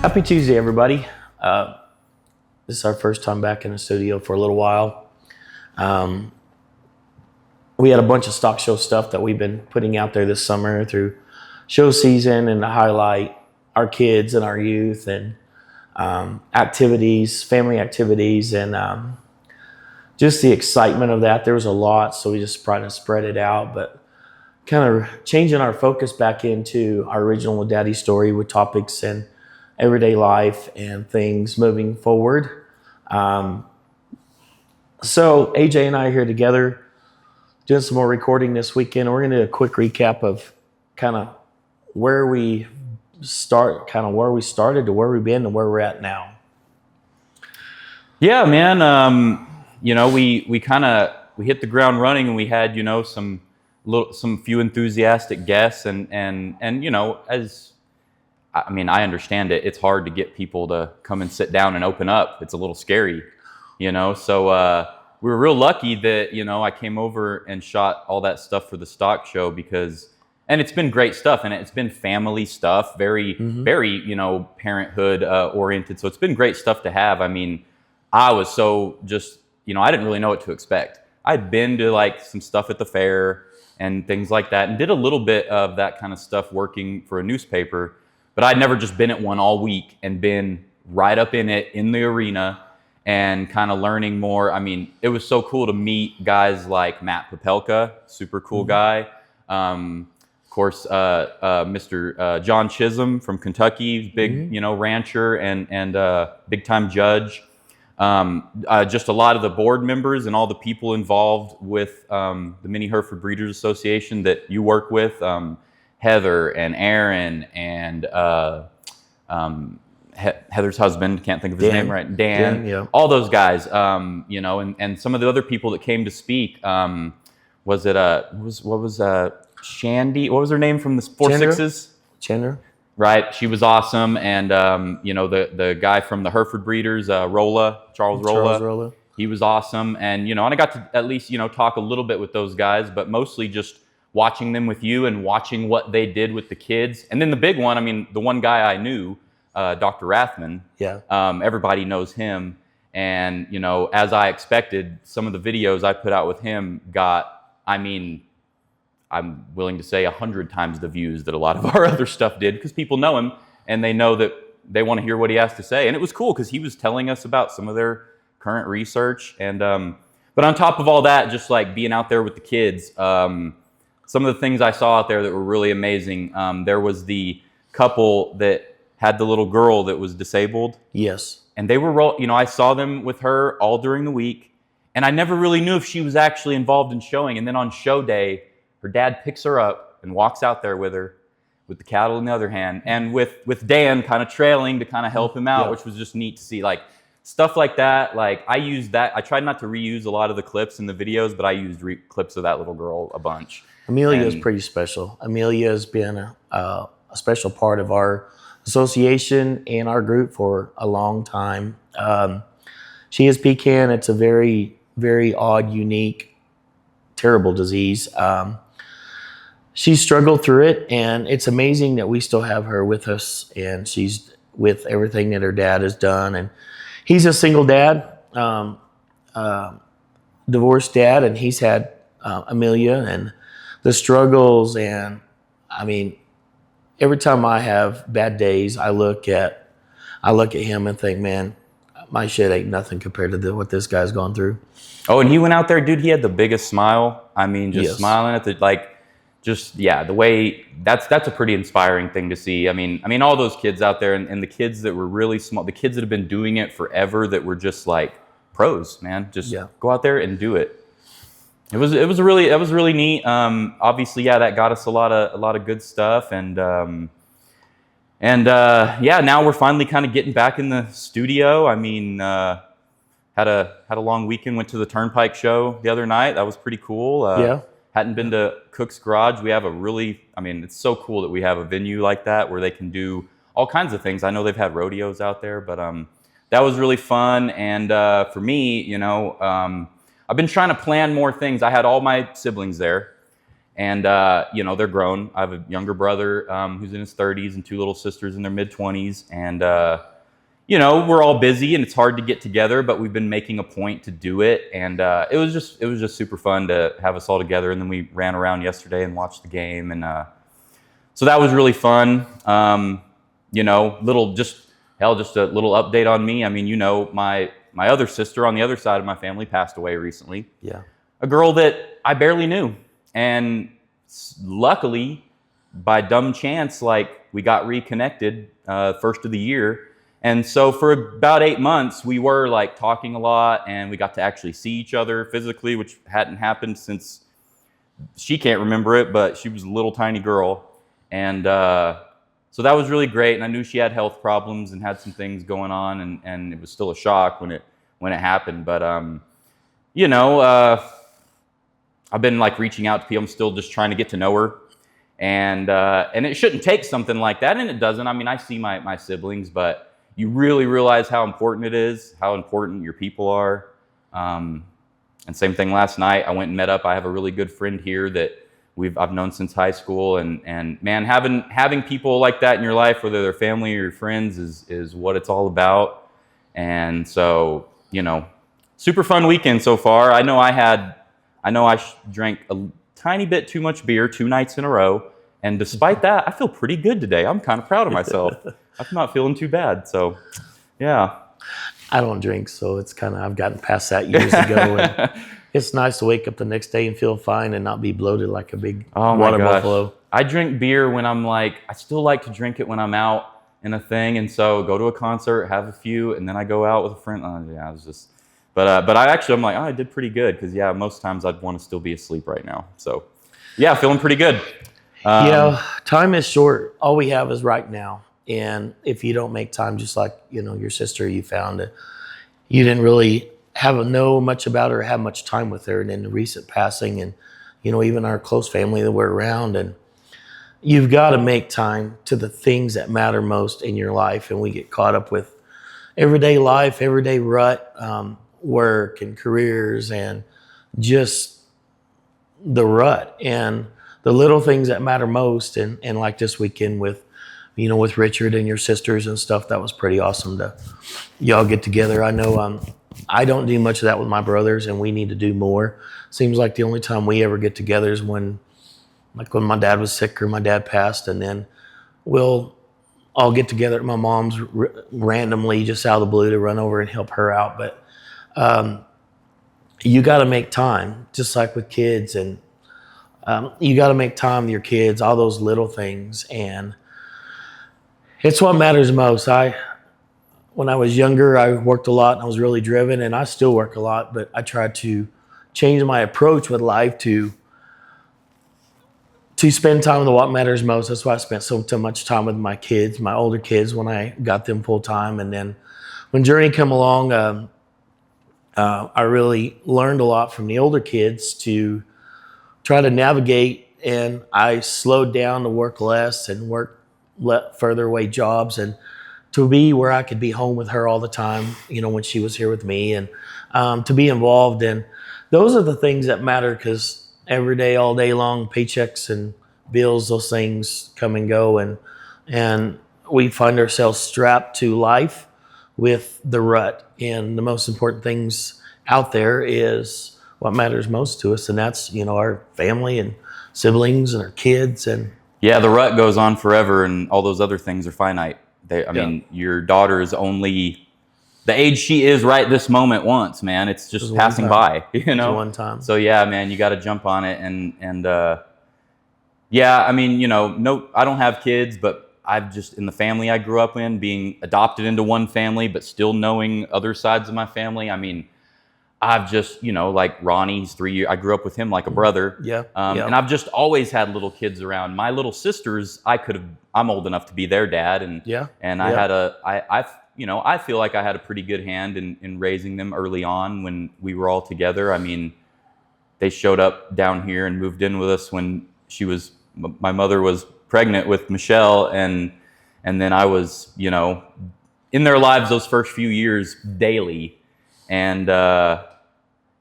Happy Tuesday, everybody. This is our first time back in the studio for a little while. We had a bunch of stock show stuff that we've been putting out there this summer through show season and to highlight our kids and our youth and activities, family activities, and just the excitement of that. There was a lot, so we just tried to spread it out, but kind of changing our focus back into our original Daddy Story with topics and everyday life and things moving forward. So AJ and I are here together doing some more recording this weekend. We're going to do a quick recap of kind of where we started to where we've been and where we're at now. Yeah, man. We hit the ground running, and we had some few enthusiastic guests, and I understand it. It's hard to get people to come and sit down and open up. It's a little scary, So we were real lucky that I came over and shot all that stuff for the stock show and it's been great stuff, and it's been family stuff, very parenthood oriented. So it's been great stuff to have. I mean, I was so just I didn't really know what to expect. I'd been to some stuff at the fair and things like that, and did a little bit of that kind of stuff working for a newspaper. But I'd never just been at one all week and been right up in it in the arena and kind of learning more. I mean, it was so cool to meet guys like Matt Popelka, super cool guy. Of course, Mr. John Chisholm from Kentucky, big, rancher and big time judge. Just a lot of the board members and all the people involved with the Mini Hereford Breeders Association that you work with. Heather and Aaron and Heather's husband, can't think of his name right, Dan, yeah. All those guys, and some of the other people that came to speak. Shandy? What was her name from the 4-6s? Chandler. Right, she was awesome, and the guy from the Hereford Breeders, Charles Rolla, he was awesome, and and I got to at least talk a little bit with those guys, but mostly just watching them with you and watching what they did with the kids. And then the big one, the one guy I knew, Dr. Rathman, everybody knows him. And, as I expected, some of the videos I put out with him got, I'm willing to say 100 times the views that a lot of our other stuff did, because people know him and they know that they want to hear what he has to say. And it was cool because he was telling us about some of their current research. And, but on top of all that, just being out there with the kids, some of the things I saw out there that were really amazing. There was the couple that had the little girl that was disabled. Yes. And they were, I saw them with her all during the week, and I never really knew if she was actually involved in showing. And then on show day, her dad picks her up and walks out there with her, with the cattle in the other hand, and with Dan kind of trailing to kind of help him out, which was just neat to see. Stuff like that, I used that. I tried not to reuse a lot of the clips in the videos, but I used clips of that little girl a bunch. Amelia is pretty special. Amelia has been a special part of our association and our group for a long time. She is PCAN. It's a very, very odd, unique, terrible disease. She struggled through it, and it's amazing that we still have her with us, and she's with everything that her dad has done. And he's a single dad, divorced dad, and he's had Amelia, and the struggles. And every time I have bad days, I look at him and think, man, my shit ain't nothing compared to what this guy's gone through. Oh, and he went out there, dude, he had the biggest smile. Yes. Smiling at the the way that's a pretty inspiring thing to see. All those kids out there, and the kids that were really small, the kids that have been doing it forever, that were just pros, man. Just go out there and do it. It was really neat. Obviously, that got us a lot of good stuff, and now we're finally kind of getting back in the studio. Had a long weekend. Went to the Turnpike show the other night. That was pretty cool. Hadn't been to Cook's Garage. We have it's so cool that we have a venue like that where they can do all kinds of things. I know they've had rodeos out there, but that was really fun. And for me, I've been trying to plan more things. I had all my siblings there, And you know, they're grown. I have a younger brother who's in his 30s and two little sisters in their mid 20s, and you know, we're all busy and it's hard to get together, but we've been making a point to do it. And it was just super fun to have us all together. And then we ran around yesterday and watched the game, and so that was really fun. You know, just a little update on me. I mean, you know, my other sister on the other side of my family passed away recently. Yeah. A girl that I barely knew, and luckily, by dumb chance, like, we got reconnected first of the year. And so for about 8 months, we were like talking a lot, and we got to actually see each other physically, which hadn't happened since, she can't remember it, but she was a little tiny girl. And so that was really great. And I knew she had health problems and had some things going on, and it was still a shock when it happened. But you know, I've been like reaching out to people. I'm still just trying to get to know her. And it shouldn't take something like that, and it doesn't. I mean, I see my siblings, but you really realize how important it is, how important your people are. And same thing last night. I went and met up. I have a really good friend here that I've known since high school, and man, having people like that in your life, whether they're family or your friends, is what it's all about. And so, you know, super fun weekend so far. I know I drank a tiny bit too much beer 2 nights in a row, and despite that, I feel pretty good today. I'm kind of proud of myself. I'm not feeling too bad. So, yeah. I don't drink, so it's kind of, I've gotten past that years ago. And it's nice to wake up the next day and feel fine and not be bloated like a big water buffalo. I drink beer when I'm like, I still like to drink it when I'm out in a thing. And so go to a concert, have a few, and then I go out with a friend. Yeah, it was just, but I'm like, oh, I did pretty good. Cause yeah, most times I'd want to still be asleep right now. So yeah, feeling pretty good. Time is short. All we have is right now. And if you don't make time, just like, you know, your sister, you found it, you didn't really know much about her or have much time with her. And in the recent passing, and, you know, even our close family that we're around, and you've got to make time to the things that matter most in your life. And we get caught up with everyday life, everyday rut, work and careers, and just the rut and the little things that matter most. And like this weekend with, you know, with Richard and your sisters and stuff, that was pretty awesome to y'all get together. I know I don't do much of that with my brothers, and we need to do more. Seems like the only time we ever get together is when my dad was sick or my dad passed, and then we'll all get together at my mom's randomly, just out of the blue, to run over and help her out. But you got to make time, just like with kids, and you got to make time with your kids, all those little things, and it's what matters most. When I was younger, I worked a lot and I was really driven, and I still work a lot, but I tried to change my approach with life to spend time with what matters most. That's why I spent so much time with my kids, my older kids, when I got them full time. And then when Journey came along, I really learned a lot from the older kids to try to navigate, and I slowed down to work less and work further away jobs, and to be where I could be home with her all the time, you know, when she was here with me, and to be involved. And those are the things that matter, because every day, all day long, paychecks and bills, those things come and go, and we find ourselves strapped to life with the rut. And the most important things out there is what matters most to us, and that's, you know, our family and siblings and our kids. And yeah, the rut goes on forever, and all those other things are finite. I mean, your daughter is only the age she is right this moment once, man. It's just passing by, you know? One time. So yeah, man, you got to jump on it. And yeah, I mean, you know, no, I don't have kids, but I've just, in the family I grew up in, being adopted into one family, but still knowing other sides of my family. I mean, I've just, you know, like Ronnie, he's 3 years. I grew up with him like a brother. Yeah. And I've just always had little kids around. My little sisters, I'm old enough to be their dad. And I feel like I had a pretty good hand in raising them early on when we were all together. I mean, they showed up down here and moved in with us when my mother was pregnant with Michelle. And then I was, you know, in their lives those first few years daily. And,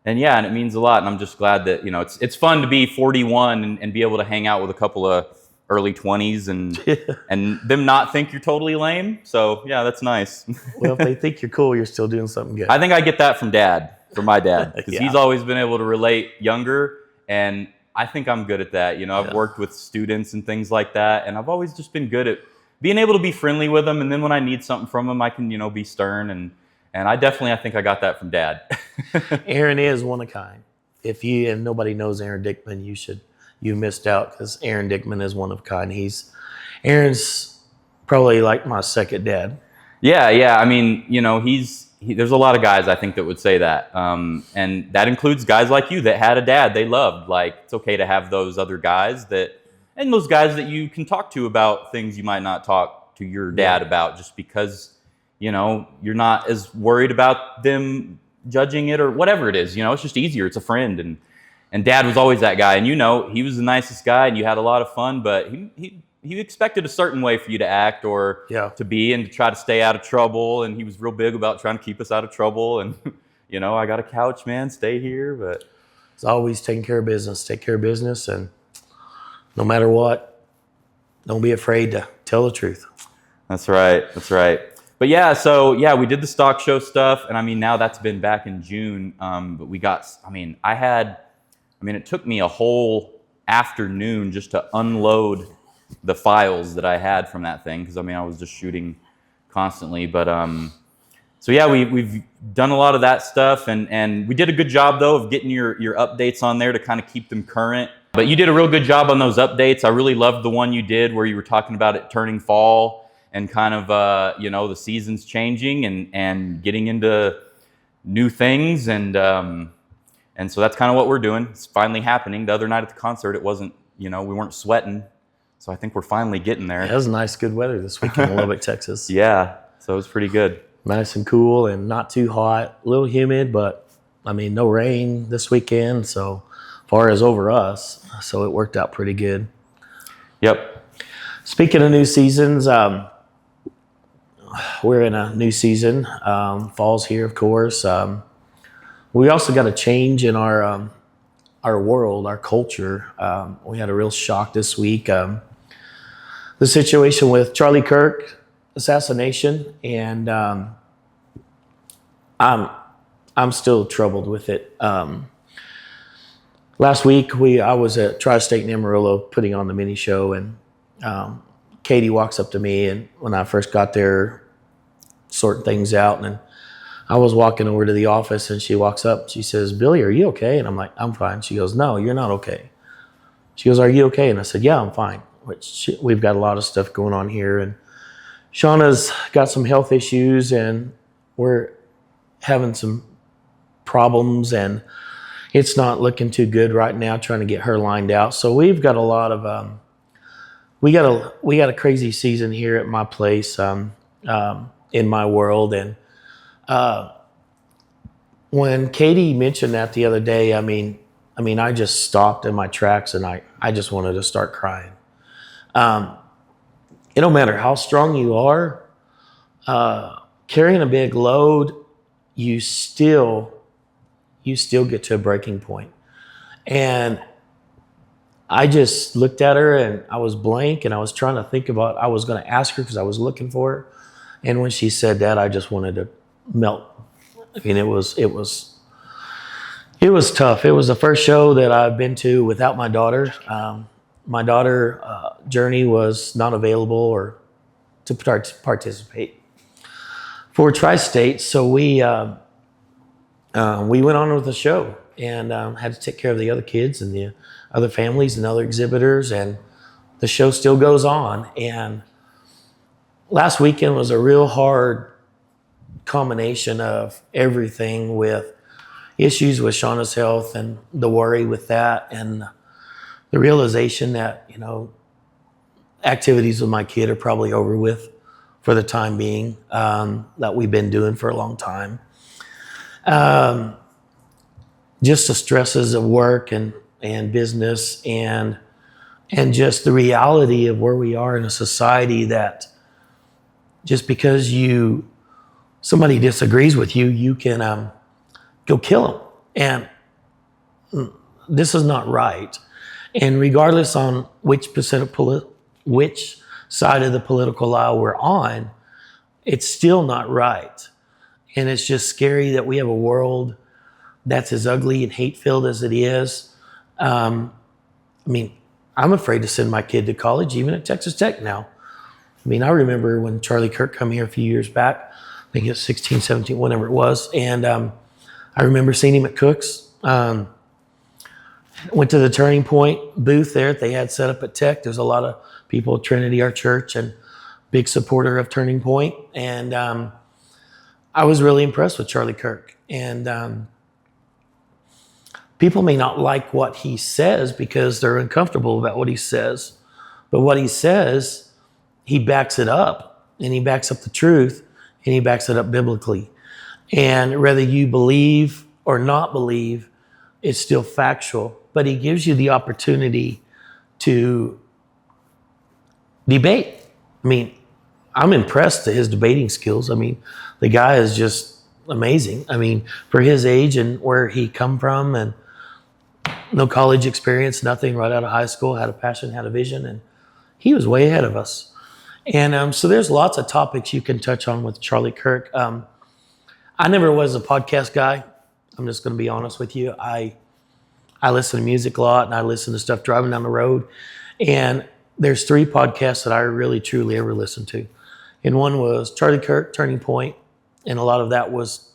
yeah, and it means a lot. And I'm just glad that, it's fun to be 41 and be able to hang out with a couple of early 20s and them not think you're totally lame. So yeah, that's nice. Well, if they think you're cool, you're still doing something good. I think I get that from my dad, because Yeah. he's always been able to relate younger, and I think I'm good at that. I've worked with students and things like that, and I've always just been good at being able to be friendly with them. And then when I need something from them, I can, be stern. And I think I got that from Dad. Aaron is one of a kind. And nobody knows Aaron Dickman, you missed out, because Aaron Dickman is one of a kind. Aaron's probably like my second dad. Yeah. I mean, there's a lot of guys I think that would say that, and that includes guys like you that had a dad they loved. Like, it's okay to have those other guys and those guys that you can talk to about things you might not talk to your dad about, just because you're not as worried about them judging it or whatever it is. It's just easier. It's a friend, and Dad was always that guy. And he was the nicest guy, and you had a lot of fun, but he expected a certain way for you to act or to be, and to try to stay out of trouble. And he was real big about trying to keep us out of trouble. And, I got a couch, man, stay here. But it's always taking care of business. Take care of business, and no matter what, don't be afraid to tell the truth. That's right. But yeah, so yeah, we did the stock show stuff. And I mean, now that's been back in June. But it took me a whole afternoon just to unload the files that I had from that thing, because I was just shooting constantly. But so yeah, we've done a lot of that stuff, and we did a good job though of getting your updates on there to kind of keep them current. But you did a real good job on those updates. I really loved the one you did where you were talking about it turning fall and kind of the seasons changing and getting into new things, and so that's kind of what we're doing. It's finally happening. The other night at the concert, it wasn't, we weren't sweating. So I think we're finally getting there. It was nice, good weather this weekend in Lubbock, Texas. Yeah, so it was pretty good. Nice and cool and not too hot. A little humid, but no rain this weekend. So far as over us, so it worked out pretty good. Yep. Speaking of new seasons, we're in a new season. Fall's here, of course. We also got a change in our world, our culture. We had a real shock this week. The situation with Charlie Kirk assassination, and I'm still troubled with it. Last week I was at Tri-State in Amarillo putting on the mini show, and Katie walks up to me, and when I first got there, sorting things out, and I was walking over to the office, and she walks up. She says, "Billy, are you okay?" And I'm like, "I'm fine." She goes, "No, you're not okay." She goes, "Are you okay?" And I said, "Yeah, I'm fine." We've got a lot of stuff going on here, and Shauna's got some health issues, and we're having some problems, and it's not looking too good right now, trying to get her lined out. So we've got a lot of we got a crazy season here at my place, in my world. And when Katie mentioned that the other day, I just stopped in my tracks, and I just wanted to start crying. It don't matter how strong you are, carrying a big load, you still get to a breaking point. And I just looked at her, and I was blank, and I was trying to think about, I was going to ask her because I was looking for her. And when she said that, I just wanted to melt. It was tough. It was the first show that I've been to without my daughter. My daughter, Journey, was not available or to participate for Tri-State. So we went on with the show, and had to take care of the other kids and the other families and other exhibitors, and the show still goes on. And last weekend was a real hard combination of everything, with issues with Shauna's health and the worry with that, and the realization that, activities with my kid are probably over with for the time being, that we've been doing for a long time. Just the stresses of work and business, and just the reality of where we are in a society that just because somebody disagrees with you, you can go kill them. And this is not right. And regardless on which side of the political aisle we're on, it's still not right. And it's just scary that we have a world that's as ugly and hate-filled as it is. I mean, I'm afraid to send my kid to college, even at Texas Tech now. I mean, I remember when Charlie Kirk come here a few years back, I think it was 16, 17, whenever it was. And I remember seeing him at Cook's. Went to the Turning Point booth there they had set up at Tech. There's a lot of people at Trinity, our church, and big supporter of Turning Point. And I was really impressed with Charlie Kirk. And people may not like what he says because they're uncomfortable about what he says. But what he says, he backs it up, and he backs up the truth, and he backs it up biblically. And whether you believe or not believe, it's still factual. But he gives you the opportunity to debate. I mean, I'm impressed at his debating skills. I mean, the guy is just amazing. I mean, for his age and where he come from, and no college experience, nothing, right out of high school, had a passion, had a vision, and he was way ahead of us. And so there's lots of topics you can touch on with Charlie Kirk. I never was a podcast guy. I'm just going to be honest with you. I listen to music a lot, and I listen to stuff driving down the road. And there's 3 podcasts that I really, truly ever listened to. And one was Charlie Kirk, Turning Point. And a lot of that was,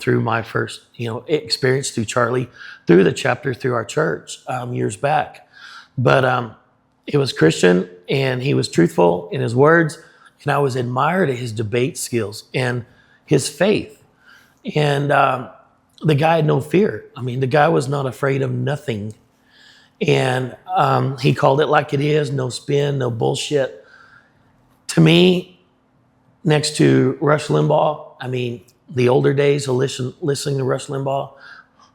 through my first, experience through Charlie, through the chapter, through our church years back. But it was Christian, and he was truthful in his words. And I was admired at his debate skills and his faith. And the guy had no fear. I mean, the guy was not afraid of nothing. And he called it like it is, no spin, no bullshit. To me, next to Rush Limbaugh, I mean, the older days of listening to Rush Limbaugh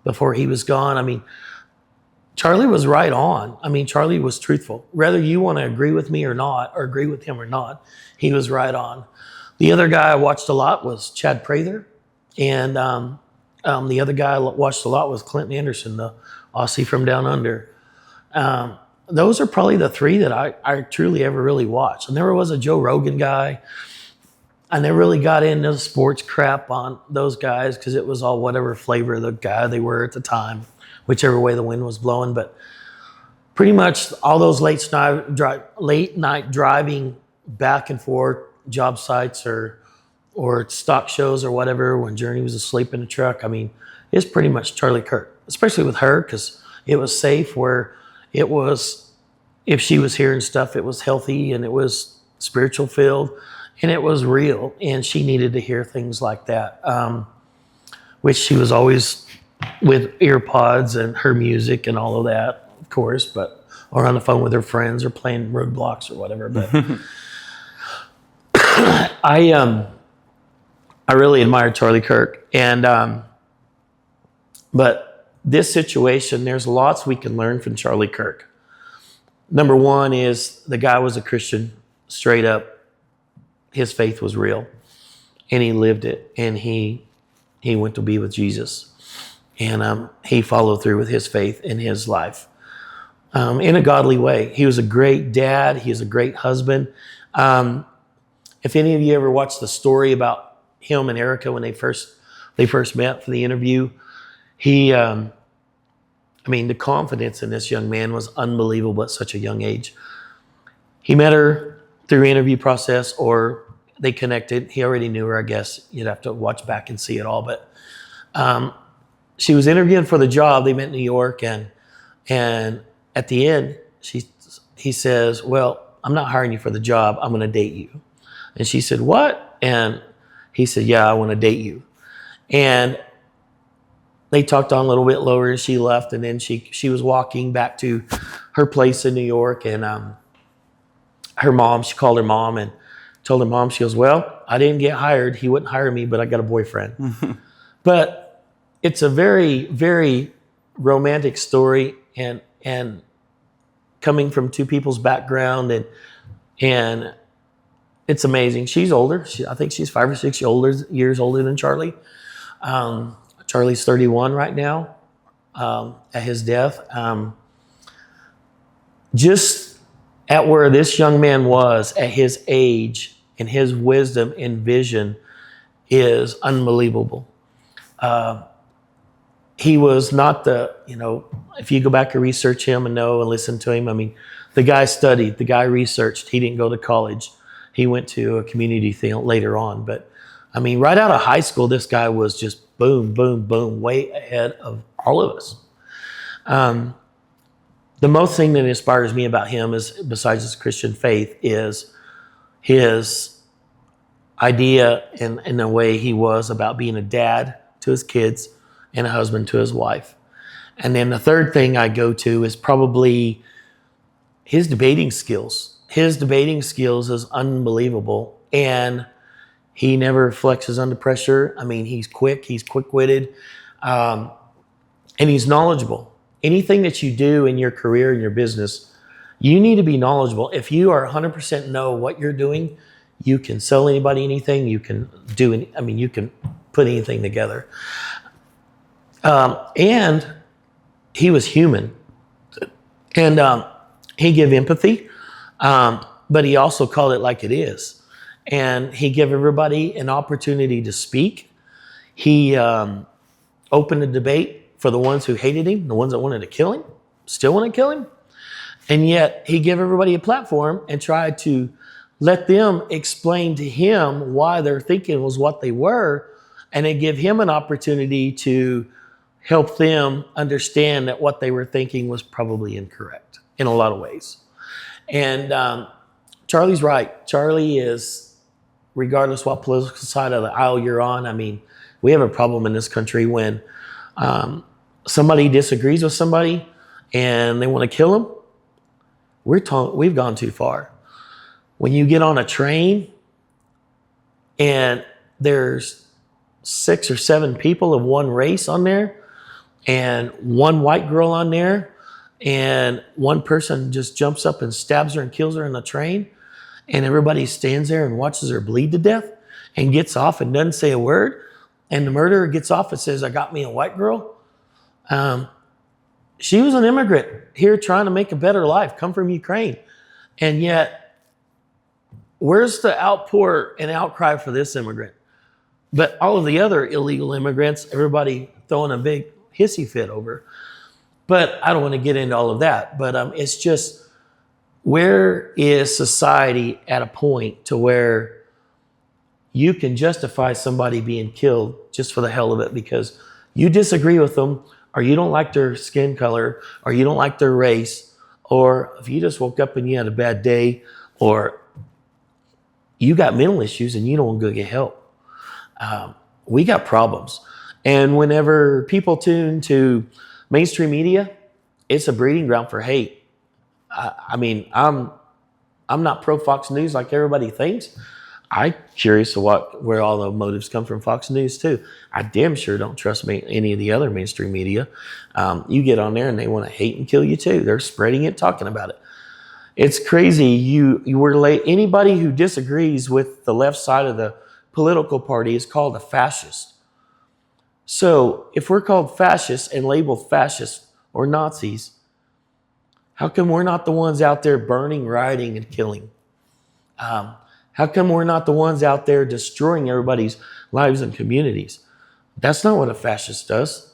before he was gone, I mean, Charlie was right on. I mean, Charlie was truthful. Whether you want to agree with me or not, or agree with him or not, he was right on. The other guy I watched a lot was Chad Prather. And the other guy I watched a lot was Clinton Anderson, the Aussie from down under. Those are probably the 3 that I truly ever really watched. I never was a Joe Rogan guy. I never really got into the sports crap on those guys because it was all whatever flavor of the guy they were at the time, whichever way the wind was blowing. But pretty much all those late night driving back and forth job sites or stock shows or whatever when Journey was asleep in the truck. I mean, it's pretty much Charlie Kirk, especially with her, because it was safe, where it was, if she was hearing stuff, it was healthy and it was spiritual filled and it was real. And she needed to hear things like that, which she was always with earpods and her music and all of that, of course, or on the phone with her friends or playing Roadblocks or whatever. But I really admired Charlie Kirk. And but this situation, there's lots we can learn from Charlie Kirk. Number one is the guy was a Christian, straight up. His faith was real, and he lived it, and he went to be with Jesus. And he followed through with his faith in his life in a godly way. He was a great dad. He was a great husband. If any of you ever watched the story about him and Erica when they first met for the interview, the confidence in this young man was unbelievable at such a young age. He met her through interview process, or they connected. He already knew her, I guess. You'd have to watch back and see it all. But she was interviewing for the job. They met in New York, and at the end, he says, "Well, I'm not hiring you for the job. I'm going to date you." And she said, "What?" And he said, "Yeah, I want to date you." And they talked on a little bit lower, and she left. And then she was walking back to her place in New York, and she called her mom and told her mom, she goes, "Well, I didn't get hired. He wouldn't hire me, but I got a boyfriend." But it's a very, very romantic story, and coming from two people's background, and it's amazing. She's older. I think she's 5 or 6 years older than Charlie. Charlie's 31 right now at his death. Just at where this young man was at his age and his wisdom and vision is unbelievable. He was not if you go back and research him and listen to him, I mean, the guy studied, the guy researched. He didn't go to college. He went to a community thing later on. But I mean, right out of high school, this guy was just boom, boom, boom, way ahead of all of us. The most thing that inspires me about him is, besides his Christian faith, is his idea and the way he was about being a dad to his kids and a husband to his wife. And then the third thing I go to is probably his debating skills. His debating skills is unbelievable, and he never flexes under pressure. I mean, he's quick-witted, and he's knowledgeable. Anything that you do in your career, in your business, you need to be knowledgeable. If you are 100% know what you're doing, you can sell anybody anything. You can you can put anything together. And he was human, and he gave empathy, but he also called it like it is. And he gave everybody an opportunity to speak. He opened the debate for the ones who hated him, the ones that wanted to kill him, still want to kill him. And yet he gave everybody a platform and tried to let them explain to him why their thinking was what they were, and then give him an opportunity to help them understand that what they were thinking was probably incorrect in a lot of ways. And Charlie's right. Charlie is, regardless what political side of the aisle you're on, I mean, we have a problem in this country when somebody disagrees with somebody and they want to kill them. We've gone too far. When you get on a train and there's 6 or 7 people of one race on there, and one white girl on there, and one person just jumps up and stabs her and kills her in the train, and everybody stands there and watches her bleed to death and gets off and doesn't say a word, and the murderer gets off and says, "I got me a white girl." She was an immigrant here trying to make a better life, come from Ukraine. And yet, where's the outpour and outcry for this immigrant? But all of the other illegal immigrants, everybody throwing a big hissy fit over. But I don't want to get into all of that. But it's just, where is society at a point to where you can justify somebody being killed just for the hell of it because you disagree with them, or you don't like their skin color, or you don't like their race, or if you just woke up and you had a bad day, or you got mental issues and you don't want to go get help. We got problems. And whenever people tune to mainstream media, it's a breeding ground for hate. I mean, I'm not pro Fox News like everybody thinks. I'm curious where all the motives come from Fox News too. I damn sure don't trust any of the other mainstream media. You get on there and they want to hate and kill you too. They're spreading it, talking about it. It's crazy. You were late. Anybody who disagrees with the left side of the political party is called a fascist. So if we're called fascists and labeled fascists or Nazis, how come we're not the ones out there burning, rioting, and killing? How come we're not the ones out there destroying everybody's lives and communities? That's not what a fascist does.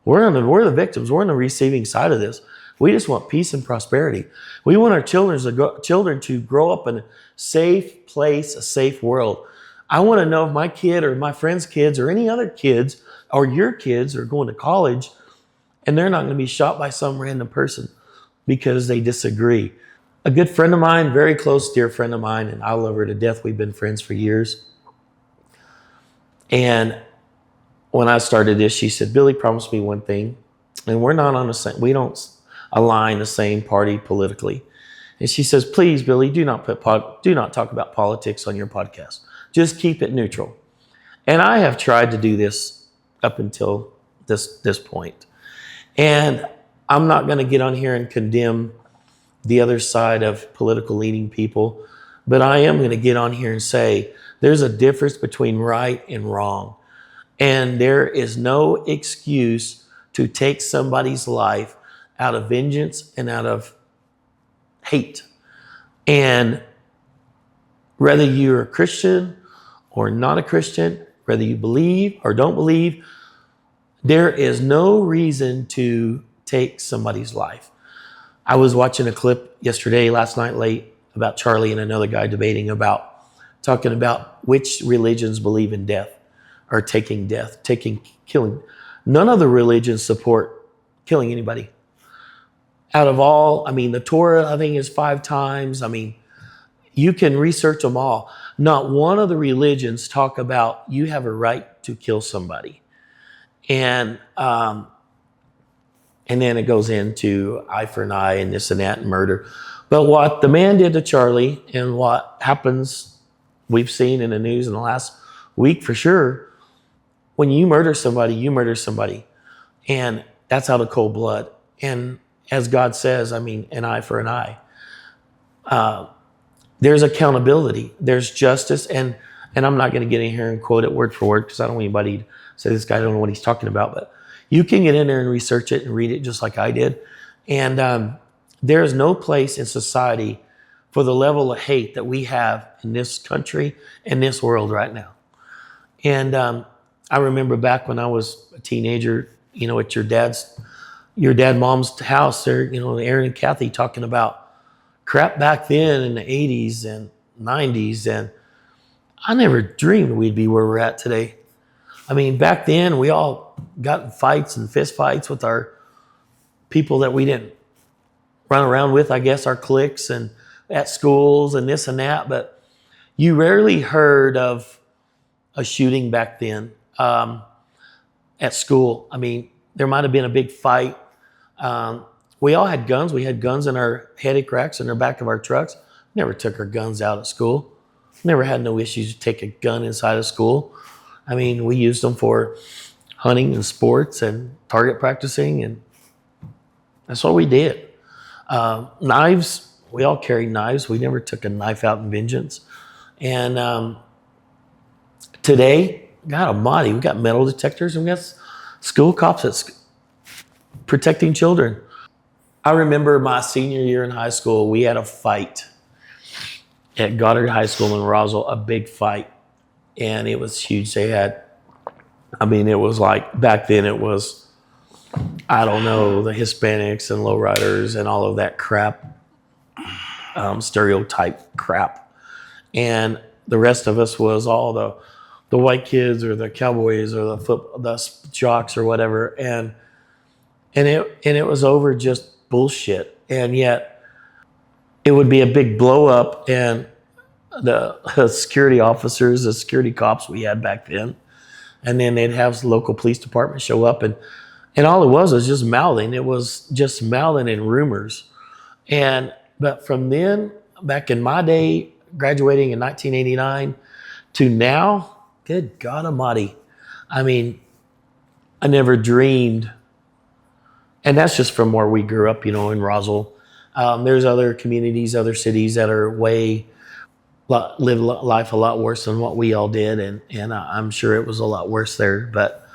We're the victims. We're on the receiving side of this. We just want peace and prosperity. We want our children to grow up in a safe place, a safe world. I want to know if my kid or my friend's kids or any other kids or your kids are going to college and they're not going to be shot by some random person because they disagree. A good friend of mine, very close, dear friend of mine, and I love her to death. We've been friends for years. And when I started this, she said, "Billy, promise me one thing." And we don't align the same party politically. And she says, "Please, Billy, do not talk about politics on your podcast. Just keep it neutral." And I have tried to do this up until this point. And I'm not going to get on here and condemn the other side of political leading people, but I am going to get on here and say there's a difference between right and wrong. And there is no excuse to take somebody's life out of vengeance and out of hate. And whether you're a Christian or not a Christian, whether you believe or don't believe, there is no reason to take somebody's life. I was watching a clip last night late, about Charlie and another guy talking about which religions believe in death or taking death, killing. None of the religions support killing anybody. Out of all, the Torah, I think, is 5 times. You can research them all. Not one of the religions talk about you have a right to kill somebody. And then it goes into eye for an eye and this and that and murder. But what the man did to Charlie and what happens, we've seen in the news in the last week for sure, when you murder somebody, you murder somebody. And that's out of cold blood. And as God says, an eye for an eye. There's accountability. There's justice. And I'm not going to get in here and quote it word for word because I don't want anybody to say this guy don't know what he's talking about. But you can get in there and research it and read it just like I did. And there is no place in society for the level of hate that we have in this country and this world right now. And I remember back when I was a teenager, at your dad, mom's house there, Aaron and Kathy talking about crap back then in the 80s and 90s. And I never dreamed we'd be where we're at today. Back then we all got in fights and fist fights with our people that we didn't run around with, I guess, our cliques and at schools and this and that. But you rarely heard of a shooting back then at school. There might have been a big fight. We all had guns. We had guns in our headache racks in the back of our trucks. Never took our guns out at school. Never had no issues to take a gun inside of school. We used them for hunting and sports and target practicing, and that's what we did. Knives, we all carried knives. We never took a knife out in vengeance. And today, God almighty, we got metal detectors and we got school cops that's protecting children. I remember my senior year in high school, we had a fight at Goddard High School in Roswell, a big fight. And it was huge. They had, it was like, back then it was, I don't know, the Hispanics and lowriders and all of that crap, stereotype crap. And the rest of us was all the white kids or the cowboys or the jocks or whatever. And it was over just bullshit. And yet it would be a big blow up, and the security officers, the security cops we had back then, and then they'd have local police department show up, and all it was just mouthing. It was just mouthing and rumors. But from then, back in my day, graduating in 1989 to now, good God almighty. I never dreamed, and that's just from where we grew up, in Roswell. There's other communities, other cities that are live life a lot worse than what we all did, and I'm sure it was a lot worse there. But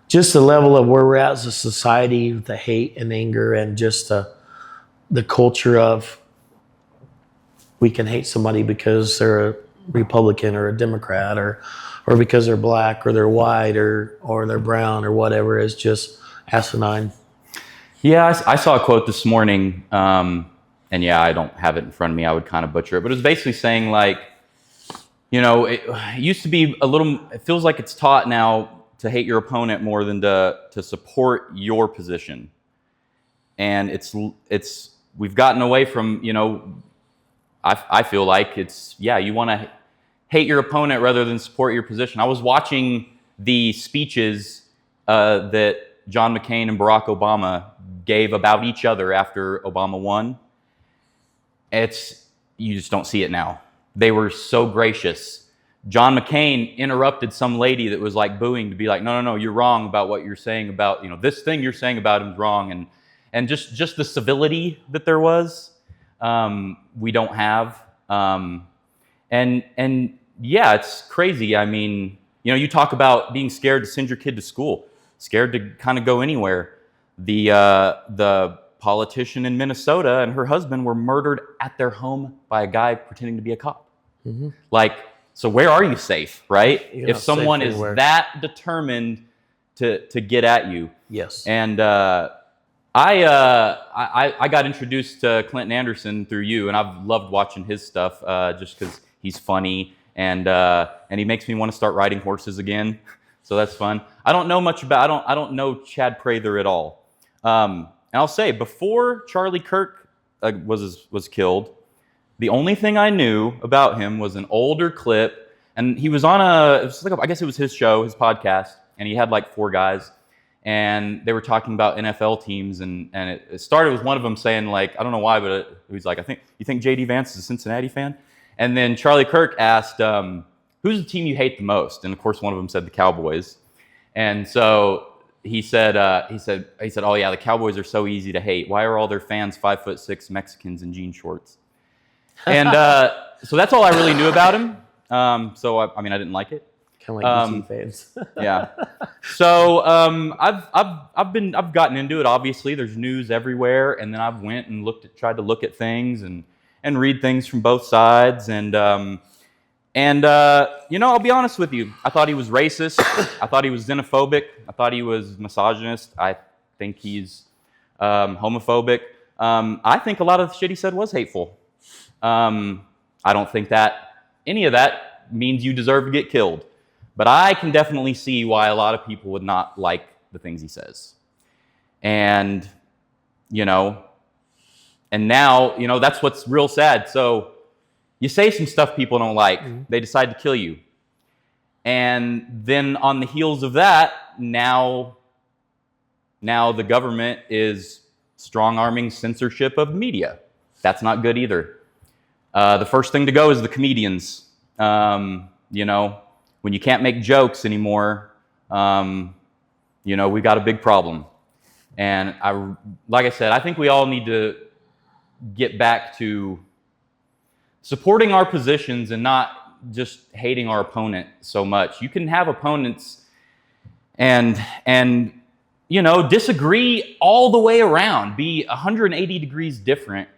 just the level of where we're at as a society, the hate and anger, and just the culture of we can hate somebody because they're a Republican or a Democrat or because they're black or they're white or they're brown or whatever is just asinine. Yeah, I saw a quote this morning, and yeah, I don't have it in front of me. I would kind of butcher it, but it was basically saying it used to be it feels like it's taught now to hate your opponent more than to support your position. And we've gotten away from, I feel like you want to hate your opponent rather than support your position. I was watching the speeches that John McCain and Barack Obama gave about each other after Obama won. You just don't see it now. They were so gracious. John McCain interrupted some lady that was like booing to be like, no, you're wrong about what you're saying about, this thing you're saying about him is wrong. And just the civility that there was, we don't have. And yeah, it's crazy. You talk about being scared to send your kid to school, scared to kind of go anywhere. The politician in Minnesota and her husband were murdered at their home by a guy pretending to be a cop. Like, so where are you safe, right? You're if not someone safe is anywhere. that determined to get at you. Yes. And I got introduced to Clinton Anderson through you, and I've loved watching his stuff just because he's funny and he makes me want to start riding horses again. So that's fun. I don't know much about. I don't know Chad Prather at all. And I'll say, before Charlie Kirk was killed, the only thing I knew about him was an older clip, and he was on I guess it was his show, his podcast, and he had like 4 guys, and they were talking about NFL teams, and it started with one of them saying, like, I don't know why, but it was like, you think J.D. Vance is a Cincinnati fan? And then Charlie Kirk asked, who's the team you hate the most? And of course, one of them said the Cowboys. And so he said, oh yeah, the Cowboys are so easy to hate. Why are all their fans 5'6" Mexicans in jean shorts? And so that's all I really knew about him. So I didn't like it. Kind of like DC fans. Yeah. So I've gotten into it. Obviously, there's news everywhere, and then I've went and tried to look at things and read things from both sides. And I'll be honest with you. I thought he was racist. I thought he was xenophobic. I thought he was misogynist. I think he's homophobic. I think a lot of the shit he said was hateful. I don't think that any of that means you deserve to get killed. But I can definitely see why a lot of people would not like the things he says. And now, that's what's real sad. So you say some stuff people don't like, they decide to kill you. And then on the heels of that, now the government is strong-arming censorship of media. That's not good either. The first thing to go is the comedians. When you can't make jokes anymore, we got a big problem. And like I said, I think we all need to get back to supporting our positions and not just hating our opponent so much. You can have opponents and disagree all the way around, be 180 degrees different,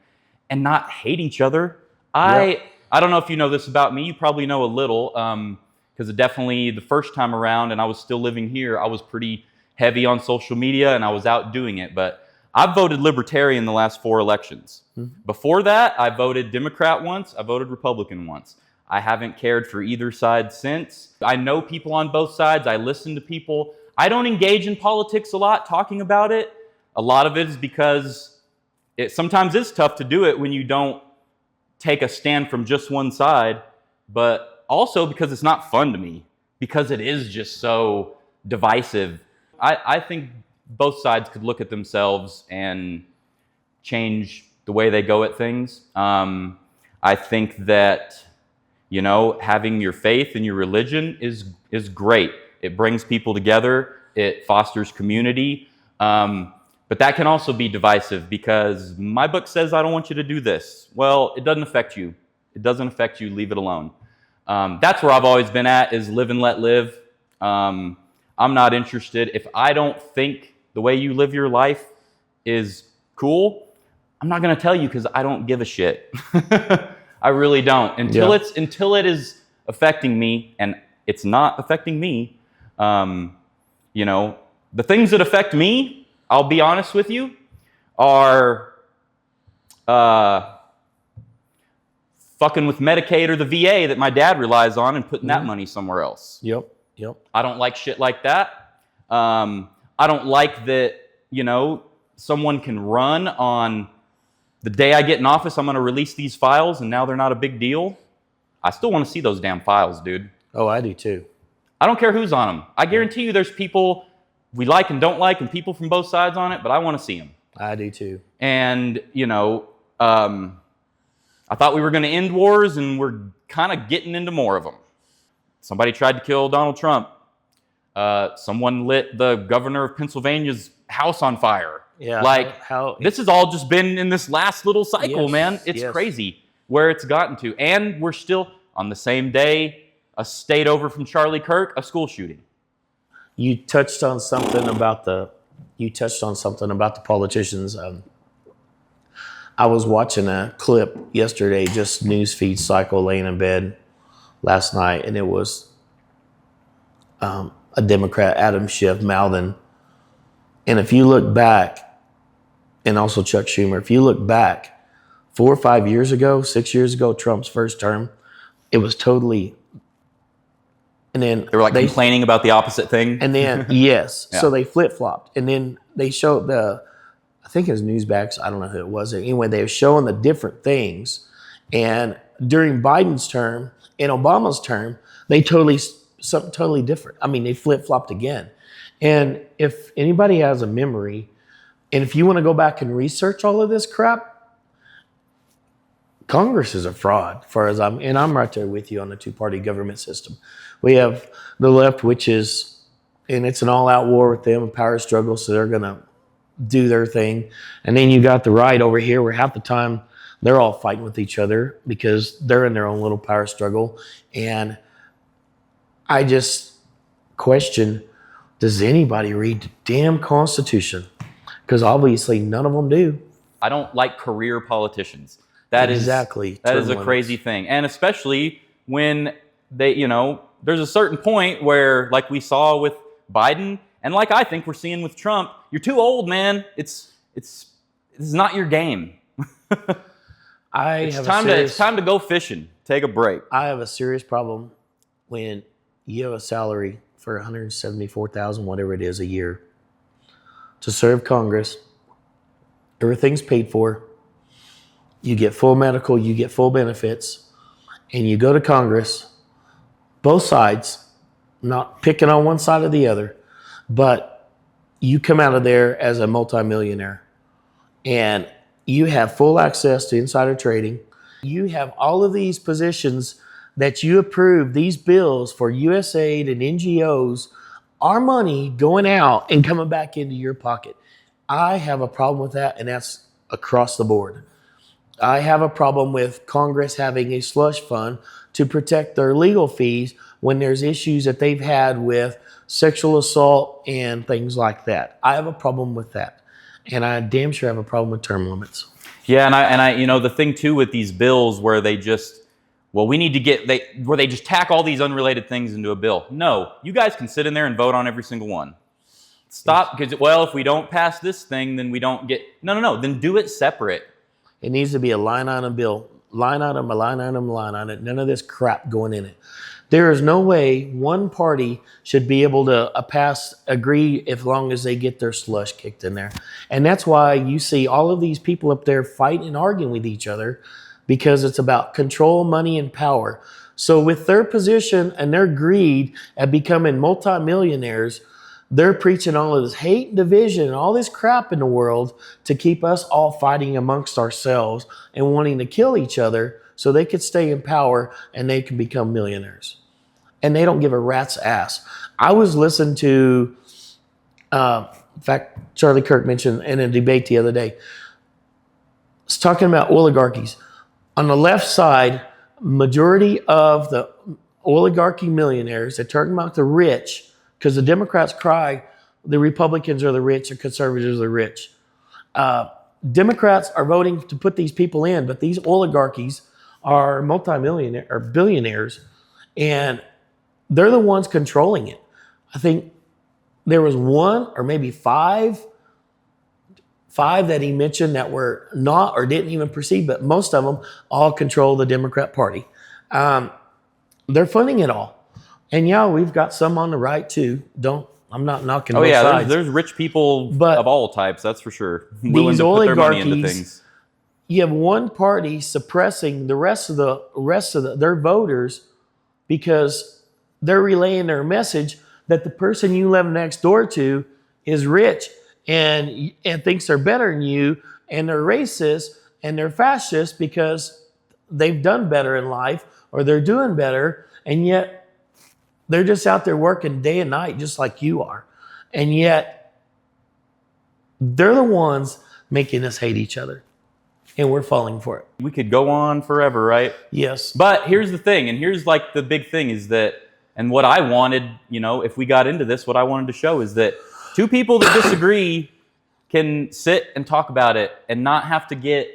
and not hate each other. I don't know if you know this about me. You probably know a little, because definitely the first time around, and I was still living here, I was pretty heavy on social media, and I was out doing it. But I've voted Libertarian the last 4 elections. Before that, I voted Democrat once. I voted Republican once. I haven't cared for either side since. I know people on both sides. I listen to people. I don't engage in politics a lot, talking about it. A lot of it is because it sometimes is tough to do it when you don't take a stand from just one side, but also because it's not fun to me, because it is just so divisive. I think both sides could look at themselves and change the way they go at things. I think that, having your faith and your religion is great. It brings people together. It fosters community. But that can also be divisive, because my book says I don't want you to do this. Well, it doesn't affect you. It doesn't affect you. Leave it alone. That's where I've always been at, is live and let live. I'm not interested. If I don't think the way you live your life is cool, I'm not going to tell you, because I don't give a shit. I really don't. Until it is affecting me, and it's not affecting me. The things that affect me, I'll be honest with you, are fucking with Medicaid or the VA that my dad relies on and putting that money somewhere else. Yep. I don't like shit like that. I don't like that, someone can run on the day I get in office, I'm going to release these files, and now they're not a big deal. I still want to see those damn files, dude. Oh, I do too. I don't care who's on them. I guarantee you there's people we like and don't like, and people from both sides on it, but I want to see them. I do too. And, I thought we were going to end wars, and we're kind of getting into more of them. Somebody tried to kill Donald Trump. Someone lit the governor of Pennsylvania's house on fire. Yeah. This has all just been in this last little cycle, Yes, man. It's crazy where it's gotten to. And we're still on the same day. a state over from Charlie Kirk, a school shooting. You touched on something about the politicians. I was watching a clip yesterday, just news feed cycle, laying in bed last night, and it was a Democrat, Adam Schiff, mouthing. And if you look back, and also Chuck Schumer, if you look back 4 or 5 years ago, 6 years ago, Trump's first term, it was totally. And then They were like complaining about the opposite thing. And then yes, Yeah. so they flip flopped, and then they showed I think it was Newsbacks. I don't know who it was. Anyway, they were showing the different things, and during Biden's term and Obama's term, they something totally different. I mean, they flip flopped again. And if anybody has a memory, and if you want to go back and research all of this crap, Congress is a fraud, and I'm right there with you on the two-party government system. We have the left, and it's an all-out war with them, a power struggle, so they're going to do their thing. And then you got the right over here, where half the time they're all fighting with each other because they're in their own little power struggle. And I just question, does anybody read the damn Constitution? Because obviously none of them do. I don't like career politicians. That is a crazy thing. And especially when there's a certain point where, like we saw with Biden, and like I think we're seeing with Trump, you're too old, man. It's not your game. It's time to go fishing. Take a break. I have a serious problem when you have a salary for $174,000, whatever it is, a year to serve Congress. Everything's paid for. You get full medical, you get full benefits, and you go to Congress, both sides, not picking on one side or the other, but you come out of there as a multimillionaire, and you have full access to insider trading. You have all of these positions that you approve, these bills for USAID and NGOs, our money going out and coming back into your pocket. I have a problem with that, and that's across the board. I have a problem with Congress having a slush fund to protect their legal fees when there's issues that they've had with sexual assault and things like that. I have a problem with that. And I damn sure have a problem with term limits. Yeah, and I the thing too with these bills where they just where they just tack all these unrelated things into a bill. No, you guys can sit in there and vote on every single one. Stop, because if we don't pass this thing, then we don't get no. Then do it separate. It needs to be a line item bill. Line item, a line item, a line item. None of this crap going in it. There is no way one party should be able to agree as long as they get their slush kicked in there. And that's why you see all of these people up there fighting and arguing with each other, because it's about control, money, and power. So with their position and their greed at becoming multimillionaires, they're preaching all of this hate and division and all this crap in the world to keep us all fighting amongst ourselves and wanting to kill each other so they could stay in power and they can become millionaires. And they don't give a rat's ass. I was listening to, in fact, Charlie Kirk mentioned in a debate the other day, it's talking about oligarchies. On the left side, majority of the oligarchy millionaires, they're talking about the rich, because the Democrats cry the Republicans are the rich and conservatives are the rich. Democrats are voting to put these people in, but these oligarchies are multimillionaire or billionaires, and they're the ones controlling it. I think there was one or maybe five that he mentioned that were not or didn't even proceed, but most of them all control the Democrat Party. They're funding it all. And yeah, we've got some on the right too. I'm not knocking both sides. There's rich people of all types, that's for sure. Willing These to put their money into oligarchies, things. You have one party suppressing the rest of their voters because they're relaying their message that the person you live next door to is rich and thinks they're better than you, and they're racist and they're fascist because they've done better in life or they're doing better, and yet they're just out there working day and night just like you are. And yet they're the ones making us hate each other. And we're falling for it. We could go on forever, right? Yes. But here's the thing, and here's like the big thing is that, and what I wanted, if we got into this, what I wanted to show is that two people that disagree can sit and talk about it and not have to get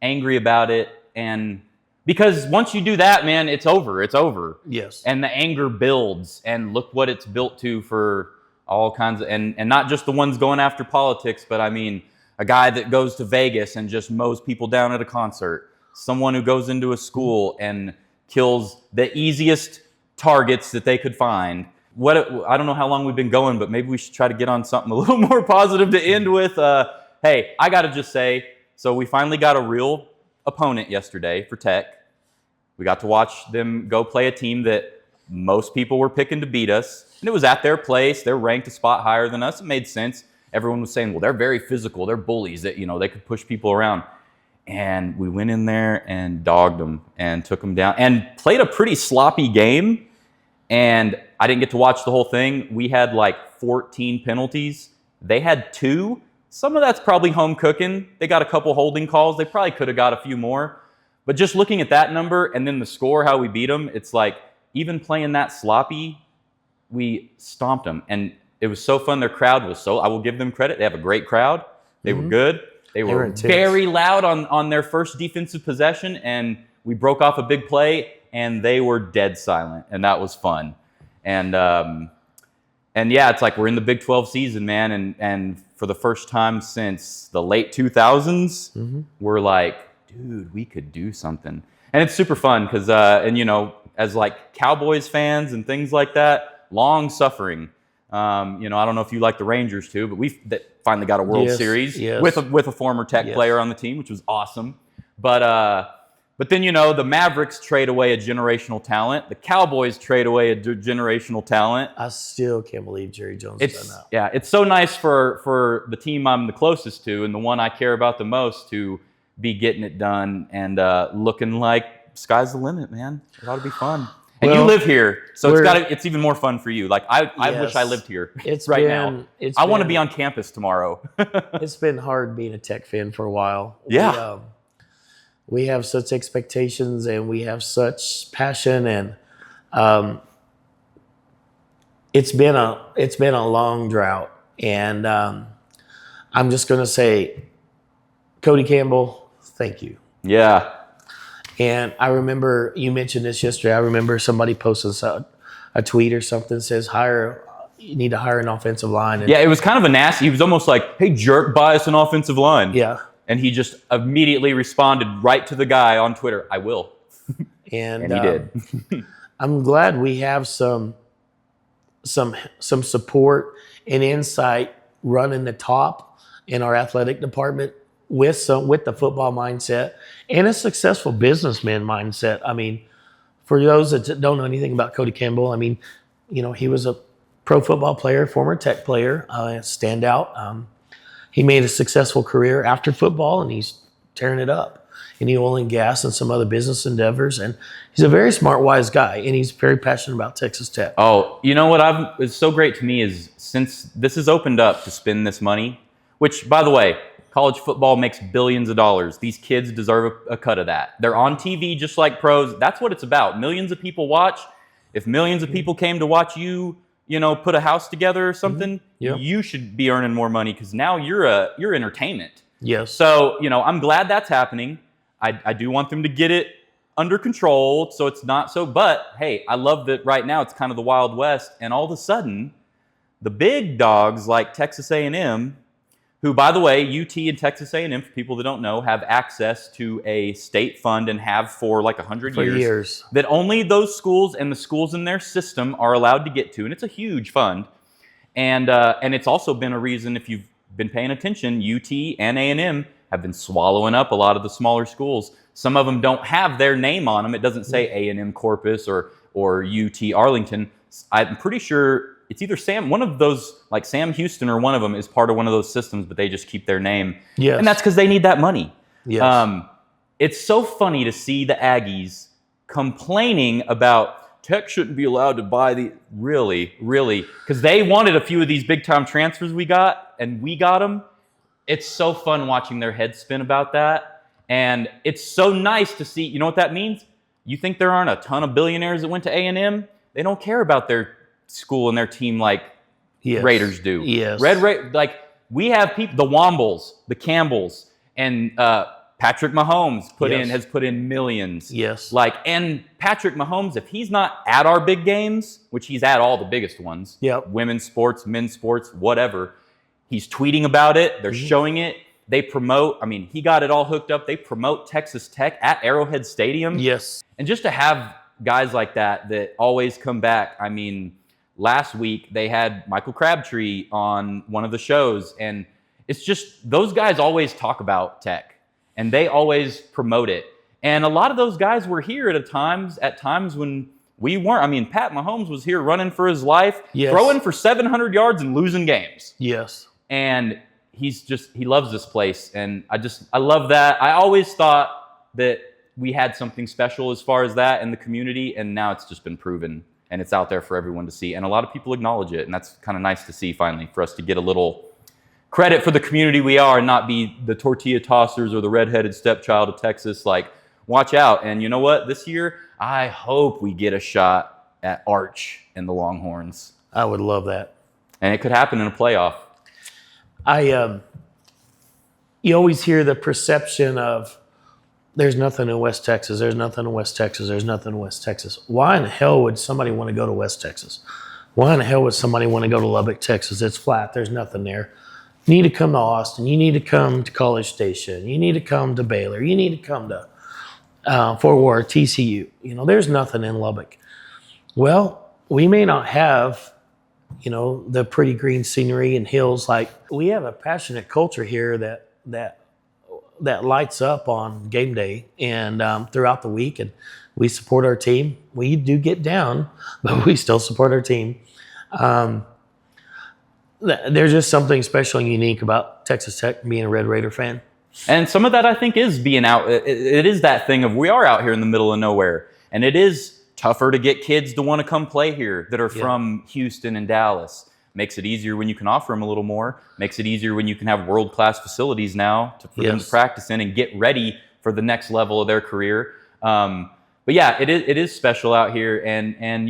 angry about it. And because once you do that, man, it's over. It's over. Yes. And the anger builds, and look what it's built to for all kinds of, and not just the ones going after politics, but I mean, a guy that goes to Vegas and just mows people down at a concert, someone who goes into a school and kills the easiest targets that they could find. I don't know how long we've been going, but maybe we should try to get on something a little more positive to end with. Hey, I got to just say, so we finally got a real opponent yesterday for Tech. We got to watch them go play a team that most people were picking to beat us. And it was at their place. They're ranked a spot higher than us. It made sense. Everyone was saying, well, they're very physical. They're bullies that, they could push people around. And we went in there and dogged them and took them down and played a pretty sloppy game. And I didn't get to watch the whole thing. We had like 14 penalties. They had 2. Some of that's probably home cooking. They got a couple holding calls. They probably could have got a few more. But just looking at that number and then the score, how we beat them, it's like even playing that sloppy, we stomped them. And it was so fun. Their crowd was I will give them credit. They have a great crowd. They were good. They were very loud on their first defensive possession. And we broke off a big play and they were dead silent. And that was fun. And yeah, it's like we're in the Big 12 season, man. And for the first time since the late 2000s, we're like, dude, we could do something. And it's super fun because, as like Cowboys fans and things like that, long suffering. I don't know if you like the Rangers too, but we finally got a World Series with a former Tech player on the team, which was awesome. But then, the Mavericks trade away a generational talent. The Cowboys trade away a generational talent. I still can't believe Jerry Jones has done that. Yeah, it's so nice for the team I'm the closest to and the one I care about the most to be getting it done and looking like sky's the limit, man. It ought to be fun. And you live here, so it's even more fun for you. Like I wish I lived here now. I want to be on campus tomorrow. It's been hard being a Tech fan for a while. Yeah. We have such expectations and we have such passion, and it's been a long drought. And I'm just going to say, Cody Campbell, thank you. Yeah. And I remember you mentioned this yesterday. I remember somebody posted a tweet or something that says you need to hire an offensive line. And it was kind of a nasty. He was almost like, "Hey, jerk, buy us an offensive line." Yeah. And he just immediately responded right to the guy on Twitter, "I will." And he did. I'm glad we have some support and insight running the top in our athletic department with the football mindset and a successful businessman mindset. I mean, for those that don't know anything about Cody Campbell, I mean, he was a pro football player, former Tech player, standout. He made a successful career after football, and he's tearing it up in the oil and gas and some other business endeavors. And he's a very smart, wise guy, and he's very passionate about Texas Tech. Oh, you know what it's so great to me is since this has opened up to spend this money, which, by the way, college football makes billions of dollars. These kids deserve a cut of that. They're on TV just like pros. That's what it's about. Millions of people watch. If millions of people came to watch you, put a house together or something, you should be earning more money because now you're entertainment. Yes. So, I'm glad that's happening. I do want them to get it under control so it's not so, but hey, I love that right now it's kind of the Wild West, and all of a sudden the big dogs like Texas A&M, who, by the way, UT and Texas A&M, for people that don't know, have access to a state fund and have for like 100 years. That only those schools and the schools in their system are allowed to get to. And it's a huge fund. And it's also been a reason, if you've been paying attention, UT and A&M have been swallowing up a lot of the smaller schools. Some of them don't have their name on them. It doesn't say A&M Corpus or UT Arlington. I'm pretty sure it's either one of those, like Sam Houston or one of them is part of one of those systems, but they just keep their name. Yes. And that's because they need that money. Yes. It's so funny to see the Aggies complaining about Tech shouldn't be allowed to buy really, because they wanted a few of these big-time transfers we got, and we got them. It's so fun watching their heads spin about that. And it's so nice to see. You know what that means? You think there aren't a ton of billionaires that went to A&M? They don't care about their school and their team like Raiders do. Yes. Like we have people, the Wombles, the Campbells, and Patrick Mahomes has put in millions. Yes. Like, and Patrick Mahomes, if he's not at our big games, which he's at all the biggest ones, Yep. women's sports, men's sports, whatever, he's tweeting about it. They're showing it. They promote. I mean, he got it all hooked up. They promote Texas Tech at Arrowhead Stadium. Yes. And just to have guys like that always come back. I mean, last week they had Michael Crabtree on one of the shows, and it's just those guys always talk about Tech, and they always promote it. And a lot of those guys were here at times when we weren't. I mean, Pat Mahomes was here running for his life, throwing for 700 yards and losing games. Yes. And he loves this place, and I love that. I always thought that we had something special as far as that in the community, and now it's just been proven, and it's out there for everyone to see, and a lot of people acknowledge it, and that's kind of nice to see finally, for us to get a little credit for the community we are and not be the tortilla tossers or the redheaded stepchild of Texas. Like, watch out. And you know what? This year, I hope we get a shot at Arch and the Longhorns. I would love that. And it could happen in a playoff. You always hear the perception of there's nothing in West Texas, there's nothing in West Texas, there's nothing in West Texas. Why in the hell would somebody want to go to West Texas? Why in the hell would somebody want to go to Lubbock, Texas? It's flat, there's nothing there. You need to come to Austin, you need to come to College Station, you need to come to Baylor, you need to come to Fort Worth, TCU. You know, there's nothing in Lubbock. Well, we may not have the pretty green scenery and hills. Like, we have a passionate culture here that lights up on game day and throughout the week, and we support our team. We do get down, but we still support our team. There's just something special and unique about Texas Tech being a Red Raider fan. And some of that, I think, is being out. It is that thing of we are out here in the middle of nowhere, and it is tougher to get kids to want to come play here that are from Houston and Dallas. Makes it easier when you can offer them a little more. Makes it easier when you can have world-class facilities now for them to practice in and get ready for the next level of their career. But yeah, it is special out here, and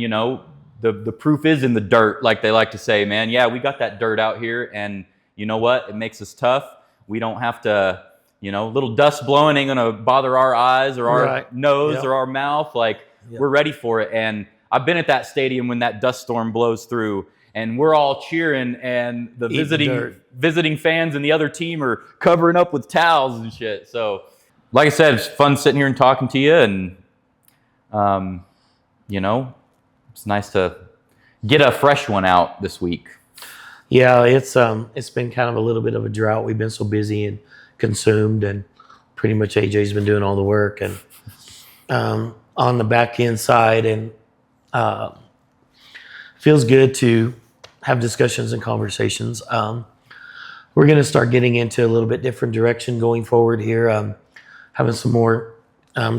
the proof is in the dirt, like they like to say, man. Yeah, we got that dirt out here, and you know what? It makes us tough. We don't have to, little dust blowing ain't gonna bother our eyes or our nose or our mouth. Like, we're ready for it. And I've been at that stadium when that dust storm blows through, and we're all cheering, and the visiting fans and the other team are covering up with towels and shit. So, like I said, it's fun sitting here and talking to you, and it's nice to get a fresh one out this week. Yeah, it's been kind of a little bit of a drought. We've been so busy and consumed, and pretty much AJ's been doing all the work and on the back end side, and feels good to have discussions and conversations. We're going to start getting into a little bit different direction going forward here, having some more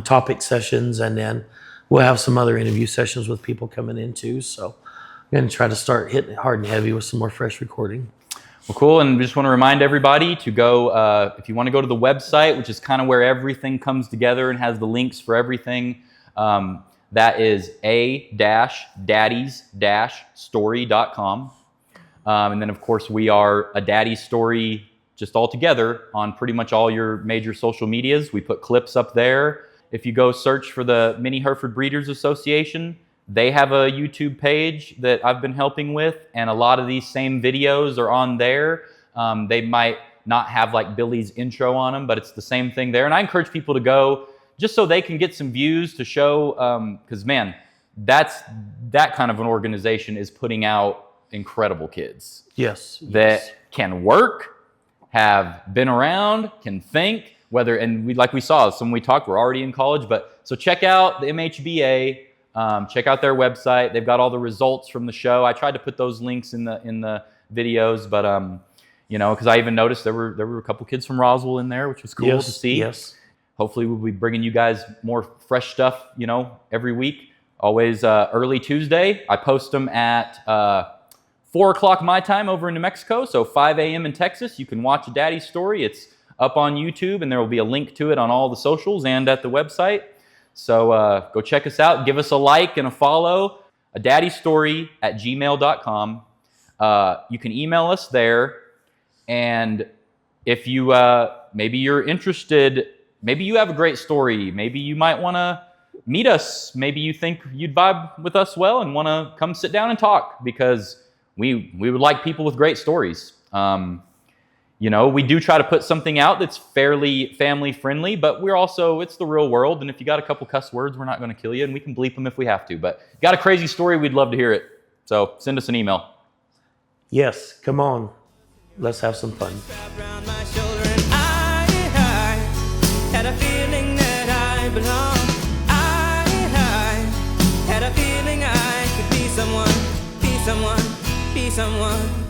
topic sessions, and then we'll have some other interview sessions with people coming in too. So I'm going to try to start hitting it hard and heavy with some more fresh recording. Well, cool. And we just want to remind everybody to go, if you want to go to the website, which is kind of where everything comes together and has the links for everything, that is a-daddies-story.com. And then, of course, we are A Daddy's Story just all together on pretty much all your major social medias. We put clips up there. If you go search for the Mini Hereford Breeders Association, they have a YouTube page that I've been helping with, and a lot of these same videos are on there. They might not have like Billy's intro on them, but it's the same thing there. And I encourage people to go just so they can get some views to show, because man, that kind of an organization is putting out incredible kids. Yes. That can work, have been around, can think, and we saw, some we talked, we're already in college, but so check out the MHBA, check out their website. They've got all the results from the show. I tried to put those links in the videos, but because I even noticed there were a couple kids from Roswell in there, which was cool to see. Yes. Hopefully we'll be bringing you guys more fresh stuff, every week. Always early Tuesday. I post them at 4 o'clock my time over in New Mexico, so 5 a.m. in Texas. You can watch A Daddy's Story. It's up on YouTube, and there will be a link to it on all the socials and at the website. So go check us out. Give us a like and a follow. adaddystory@gmail.com. You can email us there. And if you maybe you're interested, maybe you have a great story, maybe you might want to meet us, maybe you think you'd vibe with us well and want to come sit down and talk, because we would like people with great stories. You know, we do try to put something out that's fairly family friendly, but we're also, it's the real world, and if you got a couple cuss words, we're not going to kill you, and we can bleep them if we have to. But got a crazy story, we'd love to hear it. So send us an email. Yes, come on. Let's have some fun. Around my shoulder, and I had a feeling that I belonged. I had a feeling I could be someone, be someone, be someone.